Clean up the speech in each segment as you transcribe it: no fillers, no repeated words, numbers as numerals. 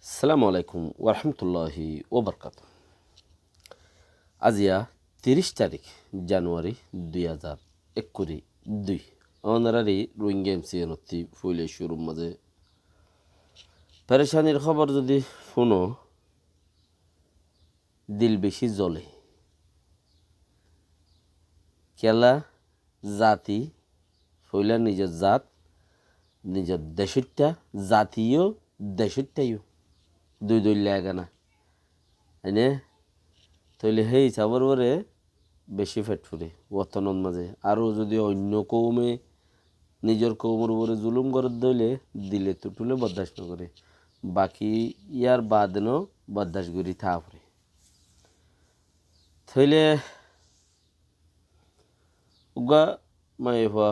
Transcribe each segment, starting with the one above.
আসসালামু আলাইকুম ওরহমতুল্লাহি ওবরকাত। আজিয়া 30 তারিখ জানুয়ারি 2021 অনারারি রোহিঙ্গা এমসিএনতি ফুলে শুরুর মাঝে পেরেশানির খবর যদি শুনো দিল বেশি জ্বলে। কেলা জাতি ফুলে নিজের জাত নিজের দেশটা জাতীয় দেশটাইও দুই দুই লাগা না এনে তৈলে সেই হিসাবর পরে বেশি ফেট ফুরে বর্তমানের মাঝে আরও যদি অন্য কৌমে নিজের কৌমের উপরে জুলুম করে দইলে দিলে তো তুলে বরদাস্ত নকরে বাকি ইয়ার বাদনও বরদাস্ত করি থা পড়ে থইলে উগা মাইফা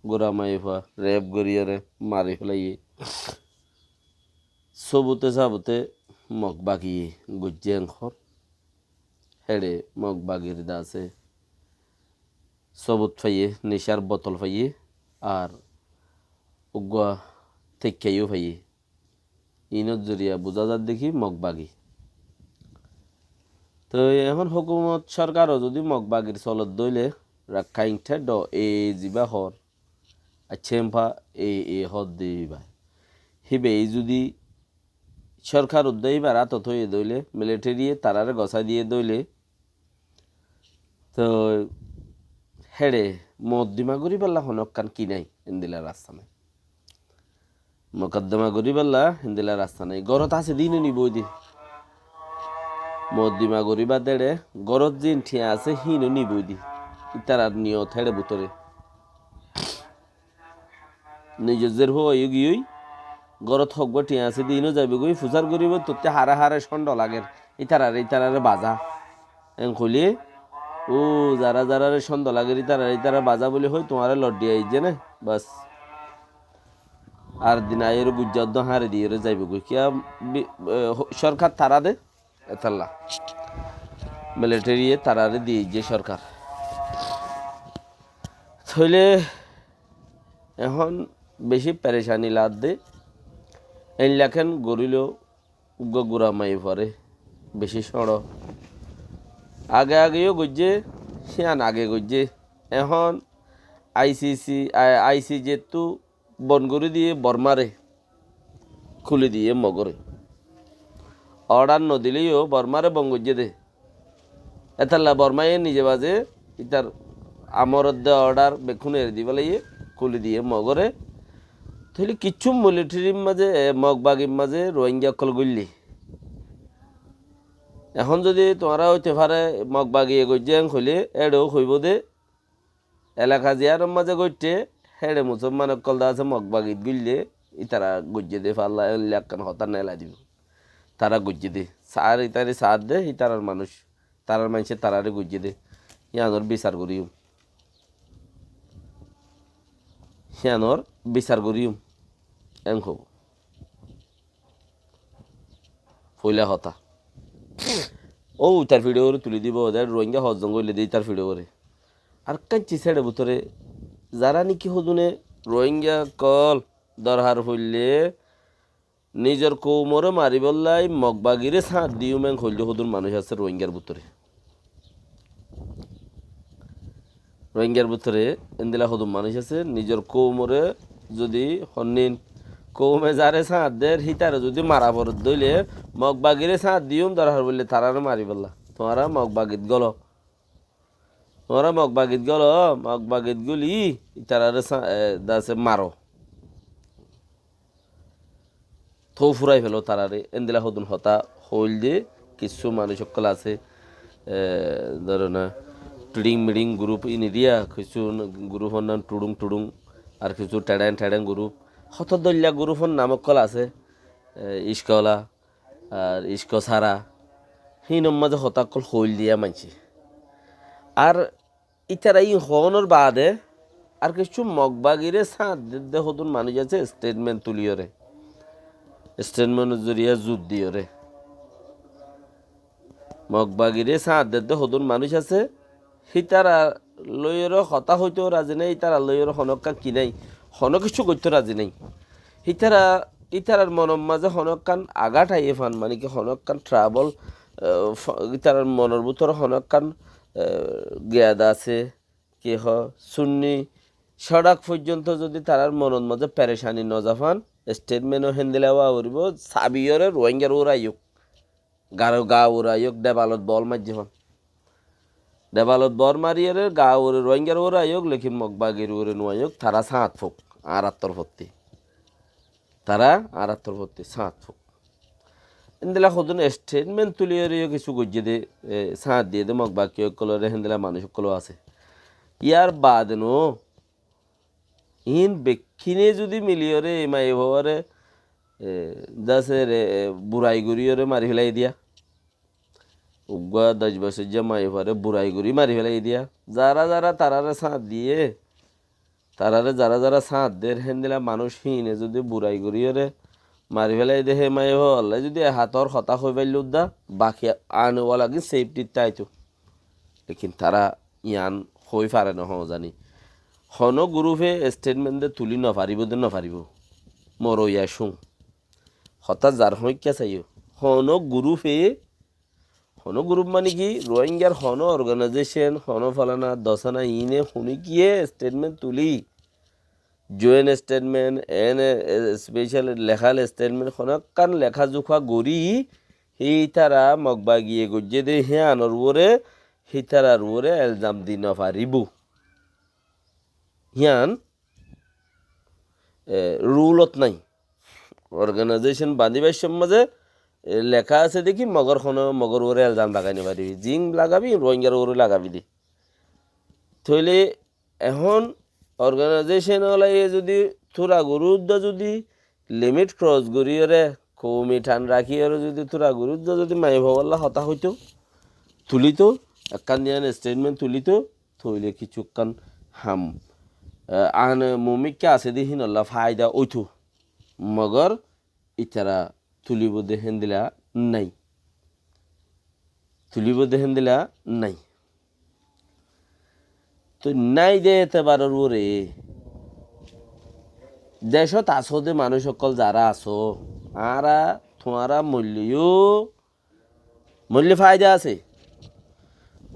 গোড়া মাইফা রেপ গড়িয়ারে মারি ফেলাইয়ে সবুতে সাবুতে মগ বাগিয়ে গুজ্জেং খর হেড়ে মগ বাগির দাসে সবুত ফাইয়ে নেশার বোতল ফাইয়ে আর উগা থেকেও ফাইয়ে ইনত জরিয়া বোঝা যার দেখি মগ বাগি। তো এখন হুকুমত সরকারও যদি মগ বাগির চলত দইলে রাখাইঠে ড এ যা হর আছেমফা এ হদ দিবা হিবে যদি সরকার উদ্যোগী রাত হয়ে দইলে মিলিটারি তারারে গছা দিয়ে দইলে তো হেড়ে মদ্দিমা করি পাল্লা হনকান কি নাই ইন্দিলা রাস্তা নাই মোকদ্দমা করি পাল্লা ইন্দিলা রাস্তা নাই গরত আছে দিন নিবই দি মদ্দিমা করিবা দেড়ে গরত দিন ঠিয়া আছে হিনও নিবই দি ইতার নিয়ত হেড়ে বুতরে নিজের হয়ে গিয়েই গরত হকব ঠিয়া আছে দিনও যাবে গই ফুজার করিব তোতে হারে হারে সন্ড লাগের ইতারারে বাজা এং খুলি ও যারা যারা সন্দ লাগে ইতারা বাজা বলে হই তোমারে লড্ডি আইজে না বাস আর দিন আয়ের গুজ্জাদ্দ হারে দিয়ে যাইবে গই কিয়া সরকার তারা দে এতাল্লা মিলিটারি তারারে দিয়ে যে সরকার থইলে এখন বেশি পেরেশানি লাদ দে এই লেখেন গরিল উগ্র গুড়া মাই পরে বেশি সড় আগে আগেও গজ্জে সিয়ান আগে গজ্জে এখন আইসি যেহেতু বনগরি দিয়ে বর্মারে খুলে দিয়ে মগরে অর্ডার নদিলেও বর্মারে বঙ্গজ্জে দে এতাল্লা বর্মায় নিজে বাজে ইতার আমর অর্ডার বেখুনের দিবেলাইয়ে খুলে দিয়ে মগরে তাহলে কিচ্ছু মিলিটারির মাঝে মগবাগির মাঝে রোহিঙ্গা অকল গল্লি এখন যদি তোমরা হইতে পারে মগবাগিয়ে গজ্জেং হইলে এডেও হইব দে এলাকা জিয়ার মাঝে গইতে হেড়ে মুসলমান অকল দা আছে মগবাগিত গিললে ইতারা গজ্জে দে পাল্লা এলাকান হতার নেলা দিব তারা গজ্জে দে সার ইতারে সাথ দে ইতারার মানুষ তারার মানুষের তারারে গজ্জে দে ইয়ানোর বিচার করিও সিয়ানোর বিচার করিও এং হব ফইলা হতা ও তার ভিডিও তুলে দিব ওদের রোহিঙ্গা হজম করলে দিই তার ভিডিও করে আর কাঁচি ছেড়ে ভিতরে যারা নাকি হদুনে রোহিঙ্গা কল দরহার হইলে নিজের কৌমরে মারি বললাই মগবাগিরে ছাঁট দিও ম্যাং হইলে হদুন মানুষ আছে রোহিঙ্গার ভিতরে এন্দিলা হদুন মানুষ আছে নিজের কৌমরে যদি হন্নিন কৌমে যারে ছাঁট দের হিতারে যদি মারা পড়ত দইলে মগবাগিরে ছাঁট দিও দরহার বললে তারারে মারি বললা তোমারা মগবাগিত গল মগবাগিত গুলি তারারে দাসে মারো থৌ ফুরাই ফেলো তারারে এন্দিলা হদুন হতা হইল দিয়ে কিছু মানুষ সকল আছে ধরো না টুডিং মিডিং গ্রুপ ইনিডিয়া কিছু গ্রুপর নাম টুডুং আর কিছু টেডেন গ্রুপ হতদল্যা গ্রুপর নামকল আছে ইস্কলা আর ইস্ক সারা হিনম মাঝে হতাকল হইল দিয়া মানছি আর ইতারা ই হওয়ানোর বাদে আর কিছু মগবাগিরে সাঁত দে হতুন মানুষ আছে স্টেটমেন্ট তুলিওরে স্টেটমেন্টের জরিয়া যুদ্ধ দিওরে মগবাগিরে সাঁত দে হতুন মানুষ আছে হিতারা লইয়েরও হতা হইতেও রাজি নেই তারা লইয়েরও হনকা কি নাই হন কিছু করতে রাজি নেই হিতারা ইতারার মনের মাঝে হনকান আঘাত আইয়ে ফান মানে কি হনকান ট্রাভেল ইতারার মনের ভিতর হনকান জ্ঞাদ আছে কি সুন্নি সড়ক পর্যন্ত যদি তারার মনের মাঝে পেরেশানি নজাফান স্টেটমেন্টও হেন্দিলাওয়া উড়ব সাবিয়রে রোহিঙ্গার উড়াইয়ুক গা উড়াইয়ুক দেবালত বল মাঝে হন দেবালত বর মারিয়ারে গা উড়ে রোহিঙ্গার উড়াইয়ুক লেকিন মগবাগির উড়ে নোয়াইয়ুক তারা সাঁত ফুক আর আত্মরপত্তি তারা আর আত্মরপত্তি সাঁত ফুক হেন্দিলা সদন স্টেটমেন্ট তুলিয়ে কিছু গজ্জে দে সাঁত দিয়ে দে মগবাকি সকলরে হেন্দিলা মানুষ সকল আছে ইয়ার বাদনো ইন বেক্ষিনে যদি মিলিয়রে মাই ভাবারে দাসে বুড়াই গুড়িয়রে মারি ফেলাই দিয়া উগা 10 বছর যে মাই ভারে বুড়াই গুড়ি মারি ফেলাই দিয়া যারা যারা তারারে সাঁত দিয়ে তারারে যারা যারা সাঁত দের হেন্দিলা মানুষ হিনে যদি বুড়াই গুড়িয়রে মারি ফেলাই দে হে মাই ভাল্লাই যদি হাতর হতা হয়ে পাইল দা বাকি আনওয়া লাগে সেফটির তাইতো লেকিন তারা ইয়ান হয়ে পারে না জানি হন গ্রুপে স্টেটমেন্ট দে তুলি নপারিব দে নপারিব মরইয়া শুং হঠাৎ যার সংখ্যা চাইও হন গ্রুপ মানে কি রোহিঙ্গার হন অর্গানাইজেশন হন ফলানা দশানা ইনে শুনি কিয়ে স্টেটমেন্ট তুলি জয়েন স্টেটমেন্ট এন স্পেশাল লেখাল স্টেটমেন্ট হনকান লেখা জোখা গড়ি সেই তারা মগবা গিয়ে গজ্জে দে হে আনর ওরে সেই তারার ওরে এলজাম দি নপারিব হিয়ান রুলত নাই অর্গানাইজেশন বান্ধিবার মাঝে লেখা আছে দেখি মগর ওরে এলজাম লাগাই নিবারি জিং লাগাবি রোহিঙ্গার ওরে লাগাবি দি থইলে এখন অর্গানাইজেশন ওলাই যদি থোড়া গুরুত্ব যদি লিমিট ক্রস করিয়রে কৌমি ঠান রাখিয়রে যদি থোড়া গুরুত্ব যদি মাই ভাবল্লা হতা হইতো তুলিত একখান দিয়ান স্টেটমেন্ট তুলিত থইলে কিছুক্ষণ হাম আন মুমিককে আছে দিহিন আল্লাহ ফায়দা ওইথু মগর ইতারা তুলিব দেহেন দিলা নাই তুলিব দেহেন দিলা নাই তো নাই দে এতে বারোর ওরে দেশত আসো দে মানুষ সকল যারা আসো আরা তোমারা মূল্য ফায়দা আছে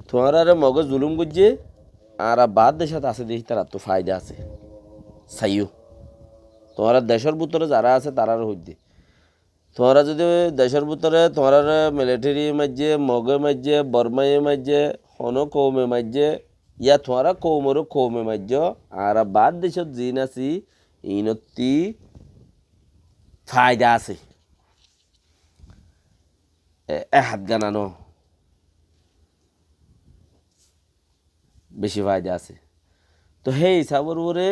তোমারা মগজ জুলুম গুজে আর বাদ দেশত আছে দেখি তারা তো ফায়দা আছে চাইও তোমার দেশের ভিতরে যারা আছে তারার হইতে তোমরা যদি দেশের ভিতরে তোমার মিলিটারি মাঝে মগে মাঝে বর্মাই মাঝে হন কৌমে মাঝে ইয়া তোমারা কৌমরও কৌমে মাঝ আর বাদ দেশত জিন আছি ইনতি ফায়দা আছে হাত গানানো বেশি ফায়দা আছে তো সেই হিসাবের ওরে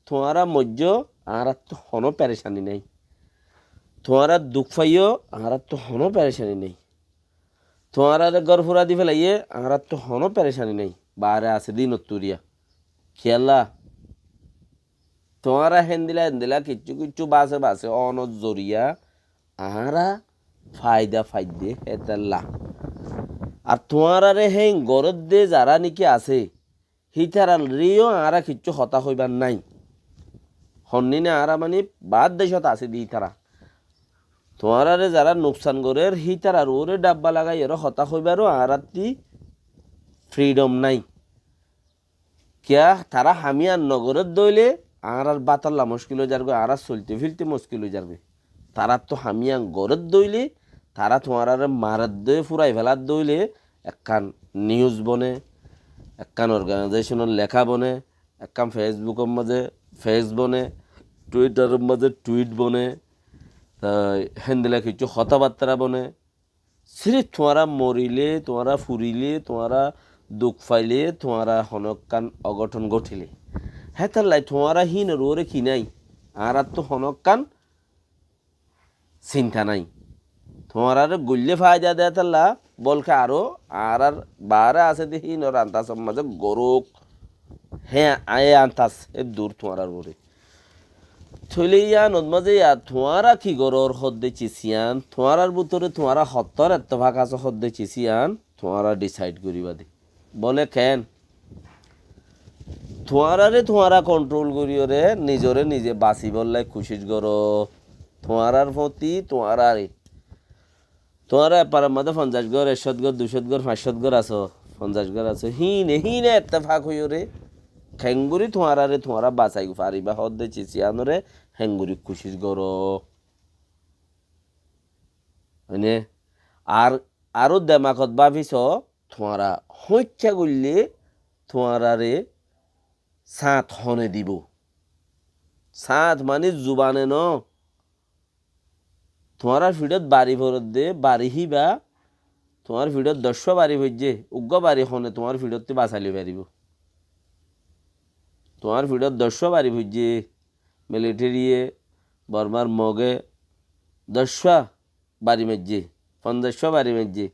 তোমারা মজ্জ আর তো হনো পেরেশানি নেই তোমারা দুঃখ পাইও আর তো হনো পেরেশানি নেই তোমারা গরফুরা দি ফেলাইয়ে আর তো হনো পেরেশানি নেই বারে আছে দিন তুরিয়া খেয়াল্লা তোমারা হেন্দিলা কিচ্ছু বাসে অনজরিয়া আহারা ফায়দে হেতাল্লা আর তোমারা হেং গরদ দে যারা নাকি আছে হিতারা রিও আরা কিচ্ছু হতা হইবার নাই হন্নিনে আরা মানে বাদ দেশত আছে দি তারা তোমারা যারা নোকসান করে হিতার ওরে ডাব্বা লাগাই এর হতা হইবারও আরাতি ফ্রিডম নাই কিয়া তারা হামিয়ার নগরের দইলে আর বাতাল্লা মুশকিল হয়ে যাবে আর চলতে ফিরতে মুশকিল হয়ে যাবে তারা তো হামিয়ান গড়ের দইলে তারা তোমার মারার দই ফুরাই ফেলার দইলে একখান নিউজ বনে একখান অর্গানাইজেশনের লেখা বনে একখান ফেসবুকের মাঝে ফেস বনে টুইটারের মাঝে টুইট বনে হেন্দিলা কিছু কথাবার্তা বনে সিরিফ তোমারা মরিলে তোমারা ফুরিলে তোমারা দুঃখ পাইলে তোমারা হনকান অঘটন ঘটিলে হ্যাঁ তার লাই তোমারা হিন রোরে কি নাই আর তো হনকান চিন্তা নাই তোমার গল্লে ফায়দা দেয় তাল্লা বলকে আরো আর বারে আছে দেখি নর আন্তাস মাঝে গরুক হ্যাঁ আয়ে আন্তাস এ দূর তোমার ওরে থইলে ইয়া নদমাজে ইয়া তোমারা কি গরর হদ্দে চিসিয়ান তোমার ভিতরে তোমারা হত্তর এত্তভাগ আছে হদ্দে চিসিয়ান তোমারা ডিসাইড করিবা দে বলে কেন তোমারা কন্ট্রোল করিও রে নিজরে নিজে বাঁচি বললাই খুশির গর তোমার প্রতি তোমার পাড়ার মধ্যে 50 ঘর 100 ঘর 200 ঘর 500 ঘর আছো 50 ঘর আছো হিনে এত্তেফাক হইও রে হেঙ্গুরি তোমারা বাঁচাই পারিবা হদ্দে চিচিয়ানরে হেঙ্গুরি খুশির গর হয়নে আর আরো দেমাকত ভাবিছ তোমারা হত্যা করলে তোমারারে সাত হনে দিব সাত মানে জুবানে ন তোমার ভিডিওত বাড়ি ভরত দে বাড়ি হিবা তোমার ভিডিওত 10 বাড়ি হইছে উগ্র বাড়ি হনে তোমার ভিডিওতে বাঁচালি পারিব তোমার ভিডিওত 10 বাড়ি হইছে মিলিটারিয়ে বর্মার মগে 10 বাড়ি মেজে 50 বাড়ি মেজে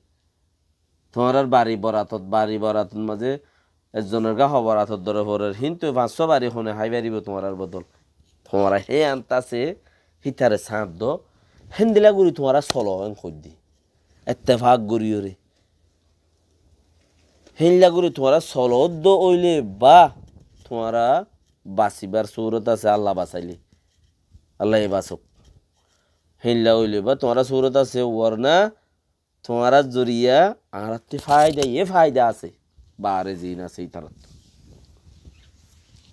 তোমার আর বাড়ি বরাতত মাঝে একজনের গা হবরাতত ধরে পরের কিন্তু 500 বাড়ি হনে হাই বাড়িব তোমার আর বদল তোমারা হে আনতাছে হিতারে সাঁত দ হেন্দিলা গুড়ি তোমারা চলো এন দি এত্তেফাক গড়িও রে হেনলা গুড়ি তোমারা চলো দ ওইলে বা তোমারা বাঁচিবার সৌরত আছে আল্লাহ বাঁচাইলে আল্লাহ বাঁচক হেনলা ওইলে বা তোমারা সৌরত আছে ওর না তোমারা জরিয়া আর ফায়দা আছে বারে জিন আছে ইতারত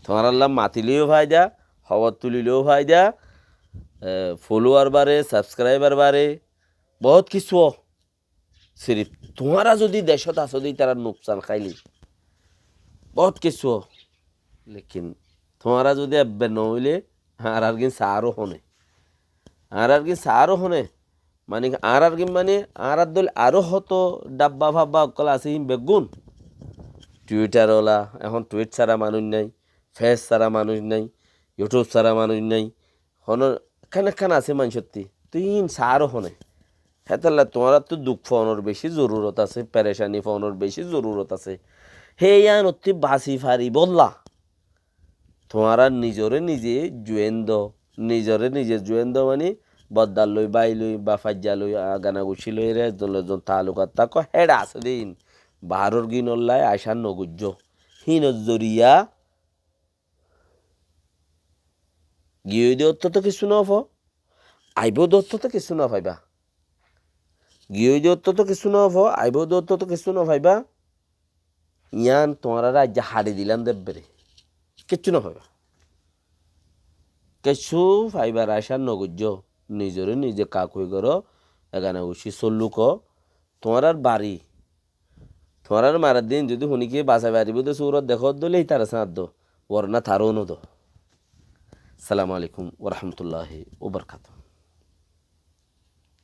তোমার আল্লাহ মাতিলেও ফায়দা খবর তুলিলেও ফায়দা ফলোয়ার বাড়ে সাবস্ক্রাইবার বাড়ে বহুত কিছু সিরিফ তোমারা যদি দেশত আছো দি তারা নুকসান খাইলি বহুত কিছু লেকিন তোমারা যদি আব্বে নহইলে আর কি সারও হনে মানে আর কি মানে আর দল আরো হতো ডাব্বা ভাব্বা অকল আছে বেগুন টুইটার ওলা এখন টুইট ছাড়া মানুষ নাই ফেস ছাড়া মানুষ নাই ইউটিউব ছাড়া মানুষ নাই হন খান আছে মানুষত্তি তুই সারও হনে হেতাল্লা তোমার তো দুঃখ পাওয়ানোর বেশি জরুরত আছে পেরেশানি পাওয়ানোর বেশি জরুরত আছে হে ইয়ান অতি বাসি ফারি বললা তোমারা নিজে জুয়েন্দ মানে বদ্দার লই বাই লই বা ফাজ্জা লই গানা গুছি লই রে একজন তালুকাত তাক হেডা আছে দিন বাহারর গিনল্লাই আয়সার নগুজ্জ হিন জরিয়া গিয়ে দত্ত তো কিছু নফ আইব দত্ত তো কিছু না পাইবা গিয়ে দত্ত তো কিছু নফ আইব দত্ত তো কিছু না পাইবা ইয়ান তোমারা রাজ্যে হাড়ি দিলাম দেবরে কিচ্ছু না পাইবা কিছু ফাইবার আসার নগুজ্জ নিজে কাকুই করো এখানে উসি চল্লুক তোমার আর বাড়ি তোমার আর মারার দিন যদি শুনিকে বাসা বাড়িব তো সৌরত দেখো দলেই তারা সাঁত দো ওর না তারও ন দো সালামু আলাইকুম ওরহমতুল্লাহি ওবরকাতুহ